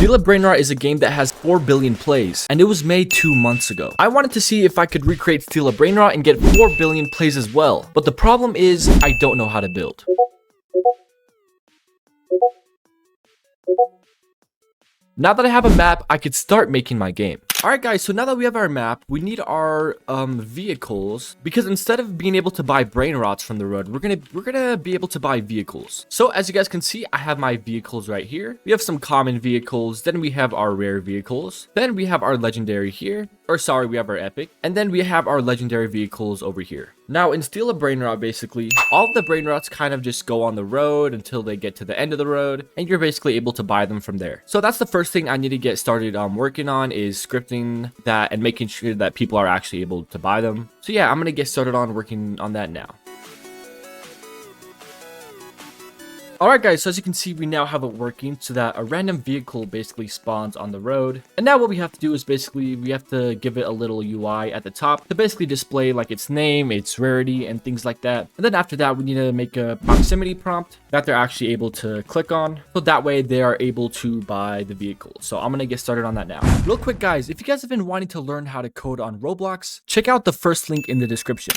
Steal a Brainrot is a game that has 4 billion plays, and it was made 2 months ago. I wanted to see if I could recreate Steal a Brainrot and get 4 billion plays as well, but the problem is I don't know how to build. Now that I have a map, I could start making my game. Alright guys, so now that we have our map, we need our vehicles, because instead of being able to buy brain rots from the road, we're gonna be able to buy vehicles. So as you guys can see, I have my vehicles right here. We have some common vehicles, then we have our rare vehicles, then we have our legendary here, or sorry, we have our epic, and then we have our legendary vehicles over here. Now in Steal a Brainrot, basically, all of the brain rots kind of just go on the road until they get to the end of the road, and you're basically able to buy them from there. So that's the first thing I need to get started working on, is scripting that and making sure that people are actually able to buy them. So yeah, I'm gonna get started on working on that now. Alright guys, so as you can see, we now have it working so that a random vehicle basically spawns on the road. And now what we have to do is basically we have to give it a little UI at the top to basically display like its name, its rarity, and things like that. And then after that, we need to make a proximity prompt that they're actually able to click on, so that way they are able to buy the vehicle. So I'm gonna get started on that now. Real quick guys, if you guys have been wanting to learn how to code on Roblox, check out the first link in the description.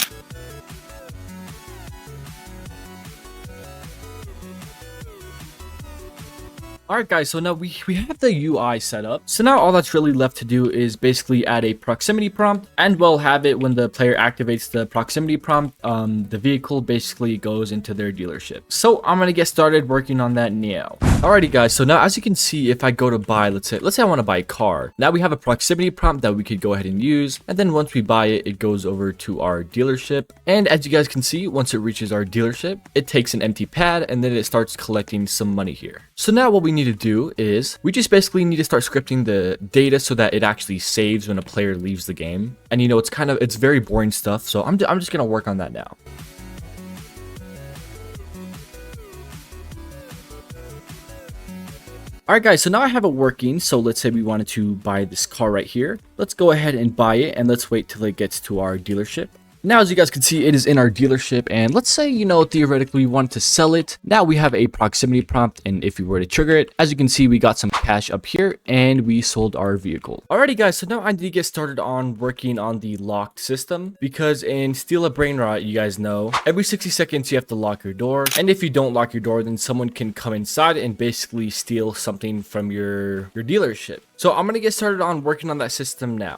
Alright guys, so now we have the UI set up. So now all that's really left to do is basically add a proximity prompt, and we'll have it when the player activates the proximity prompt, the vehicle basically goes into their dealership. So I'm gonna get started working on that now. Alrighty guys, so now as you can see, if I go to buy, let's say I want to buy a car. Now we have a proximity prompt that we could go ahead and use, and then once we buy it, it goes over to our dealership. And as you guys can see, once it reaches our dealership, it takes an empty pad and then it starts collecting some money here. So now what we need to do is we just basically need to start scripting the data so that it actually saves when a player leaves the game. And you know, it's very boring stuff, so I'm just gonna work on that now. Alright guys, so now I have it working. So let's say we wanted to buy this car right here. Let's go ahead and buy it, and let's wait till it gets to our dealership. Now, as you guys can see, it is in our dealership, and let's say, you know, theoretically we wanted to sell it. Now we have a proximity prompt, and if we were to trigger it, as you can see, we got some cash up here, and we sold our vehicle. Alrighty guys, so now I need to get started on working on the locked system, because in Steal a Brainrot, you guys know, every 60 seconds you have to lock your door, and if you don't lock your door, then someone can come inside and basically steal something from your dealership. So I'm gonna get started on working on that system now.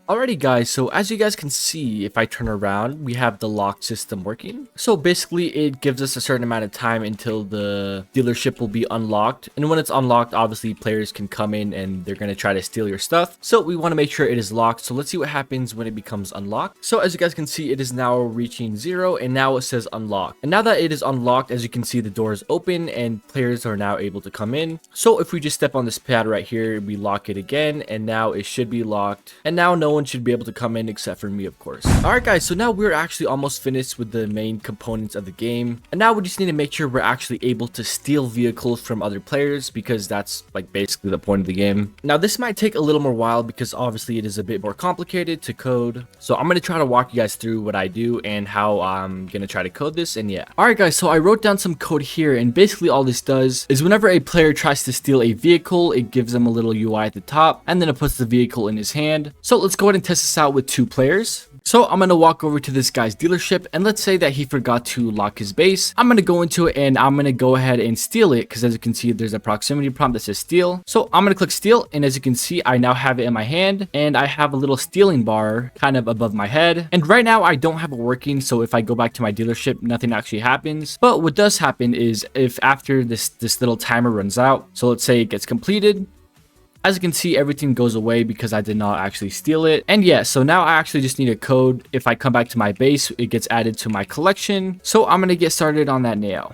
Alrighty guys, so as you guys can see, if I turn around, we have the lock system working. So basically it gives us a certain amount of time until the dealership will be unlocked. And when it's unlocked, obviously players can come in and they're going to try to steal your stuff. So we want to make sure it is locked. So let's see what happens when it becomes unlocked. So as you guys can see, it is now reaching 0 and now it says unlocked. And now that it is unlocked, as you can see, the door is open and players are now able to come in. So if we just step on this pad right here, we lock it again, and now it should be locked. And now no one should be able to come in except for me, of course. Alright guys, so now we're actually almost finished with the main components of the game, and now we just need to make sure we're actually able to steal vehicles from other players, because that's like basically the point of the game. Now this might take a little more while because obviously it is a bit more complicated to code, so I'm going to try to walk you guys through what I do and how I'm going to try to code this. And yeah, alright guys, so I wrote down some code here, and basically all this does is whenever a player tries to steal a vehicle, it gives them a little UI at the top, and then it puts the vehicle in his hand. So let's go ahead and test this out with 2 players. So I'm going to walk over to this guy's dealership, and let's say that he forgot to lock his base. I'm going to go into it and I'm going to go ahead and steal it, because as you can see, there's a proximity prompt that says steal. So I'm going to click steal, and as you can see, I now have it in my hand, and I have a little stealing bar kind of above my head. And right now I don't have it working, so if I go back to my dealership, nothing actually happens. But what does happen is if after this little timer runs out, so let's say it gets completed, as you can see, everything goes away because I did not actually steal it. And yeah, so now I actually just need a code. If I come back to my base, it gets added to my collection. So I'm going to get started on that now.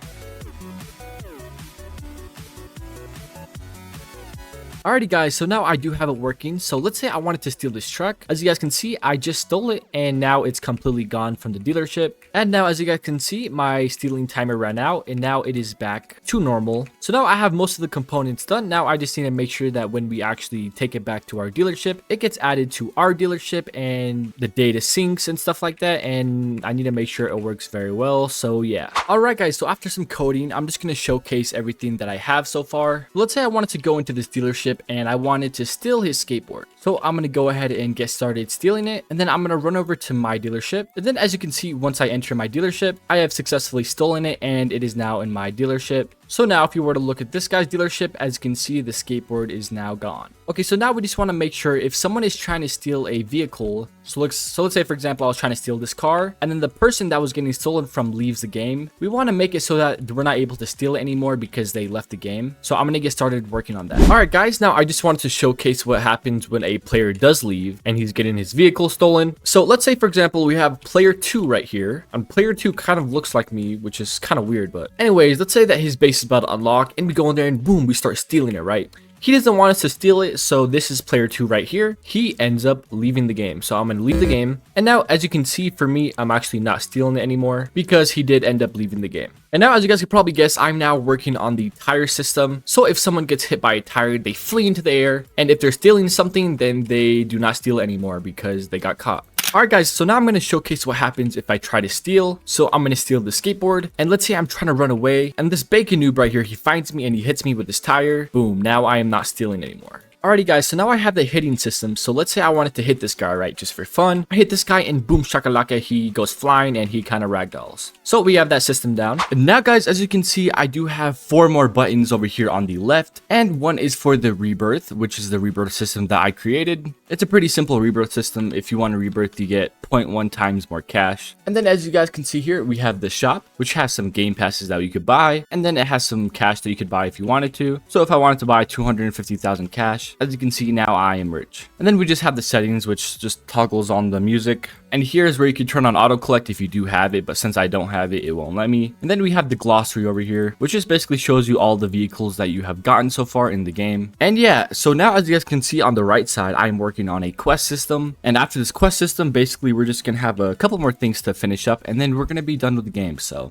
Alrighty guys, so now I do have it working. So let's say I wanted to steal this truck. As you guys can see, I just stole it and now it's completely gone from the dealership. And now as you guys can see, my stealing timer ran out and now it is back to normal. So now I have most of the components done. Now I just need to make sure that when we actually take it back to our dealership, it gets added to our dealership and the data syncs and stuff like that. And I need to make sure it works very well. So yeah. Alright guys, so after some coding, I'm just going to showcase everything that I have so far. Let's say I wanted to go into this dealership and I wanted to steal his skateboard. So I'm going to go ahead and get started stealing it. And then I'm going to run over to my dealership. And then as you can see, once I enter my dealership, I have successfully stolen it and it is now in my dealership. So now if you were to look at this guy's dealership, as you can see, the skateboard is now gone. Okay, so now we just want to make sure if someone is trying to steal a vehicle, so let's say for example I was trying to steal this car and then the person that was getting stolen from leaves the game, we want to make it so that we're not able to steal it anymore because they left the game. So I'm going to get started working on that. Alright guys, now I just wanted to showcase what happens when a player does leave and he's getting his vehicle stolen. So let's say for example we have player 2 right here, and player 2 kind of looks like me, which is kind of weird, but anyways, let's say that his base is about to unlock and we go in there and boom, we start stealing it, right? He doesn't want us to steal it, so this is player 2 right here. He ends up leaving the game, so I'm going to leave the game. And now, as you can see, for me, I'm actually not stealing it anymore because he did end up leaving the game. And now, as you guys can probably guess, I'm now working on the tire system. So if someone gets hit by a tire, they flee into the air. And if they're stealing something, then they do not steal it anymore because they got caught. Alright guys, so now I'm going to showcase what happens if I try to steal. So I'm going to steal the skateboard, and let's say I'm trying to run away, and this bacon noob right here, he finds me and he hits me with his tire. Boom, now I am not stealing anymore. Alrighty guys, so now I have the hitting system. So let's say I wanted to hit this guy, right, just for fun. I hit this guy and boom shakalaka, he goes flying and he kind of ragdolls. So we have that system down. And now guys, as you can see, I do have 4 more buttons over here on the left. And one is for the rebirth, which is the rebirth system that I created. It's a pretty simple rebirth system. If you want to rebirth, you get 0.1 times more cash. And then as you guys can see here, we have the shop, which has some game passes that you could buy. And then it has some cash that you could buy if you wanted to. So if I wanted to buy 250,000 cash, as you can see, now I am rich. And then we just have the settings, which just toggles on the music. And here's where you can turn on auto collect if you do have it, but since I don't have it, it won't let me. And then we have the glossary over here, which just basically shows you all the vehicles that you have gotten so far in the game. And yeah, so now as you guys can see on the right side, I'm working on a quest system. And after this quest system, basically we're just gonna have a couple more things to finish up and then we're gonna be done with the game. So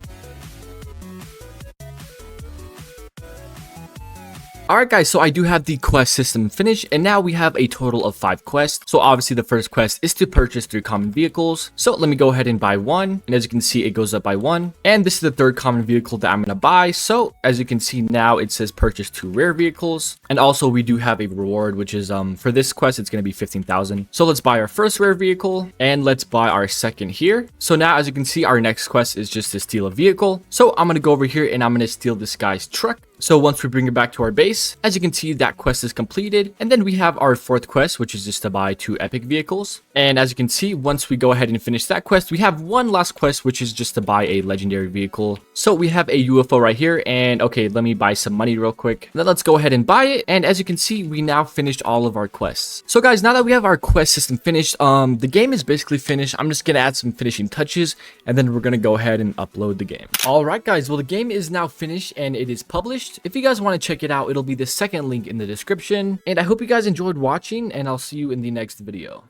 alright guys, so I do have the quest system finished and now we have a total of 5 quests. So obviously the first quest is to purchase 3 common vehicles. So let me go ahead and buy one, and as you can see it goes up by 1. And this is the 3rd common vehicle that I'm going to buy. So as you can see now it says purchase 2 rare vehicles. And also we do have a reward, which is for this quest it's going to be 15,000. So let's buy our first rare vehicle and let's buy our second here. So now as you can see our next quest is just to steal a vehicle. So I'm going to go over here and I'm going to steal this guy's truck. So once we bring it back to our base, as you can see, that quest is completed. And then we have our 4th quest, which is just to buy 2 epic vehicles. And as you can see, once we go ahead and finish that quest, we have one last quest, which is just to buy a legendary vehicle. So we have a UFO right here. And okay, let me buy some money real quick. Then let's go ahead and buy it. And as you can see, we now finished all of our quests. So guys, now that we have our quest system finished, the game is basically finished. I'm just going to add some finishing touches and then we're going to go ahead and upload the game. All right, guys. Well, the game is now finished and it is published. If you guys want to check it out, it'll be the second link in the description. And I hope you guys enjoyed watching and I'll see you in the next video.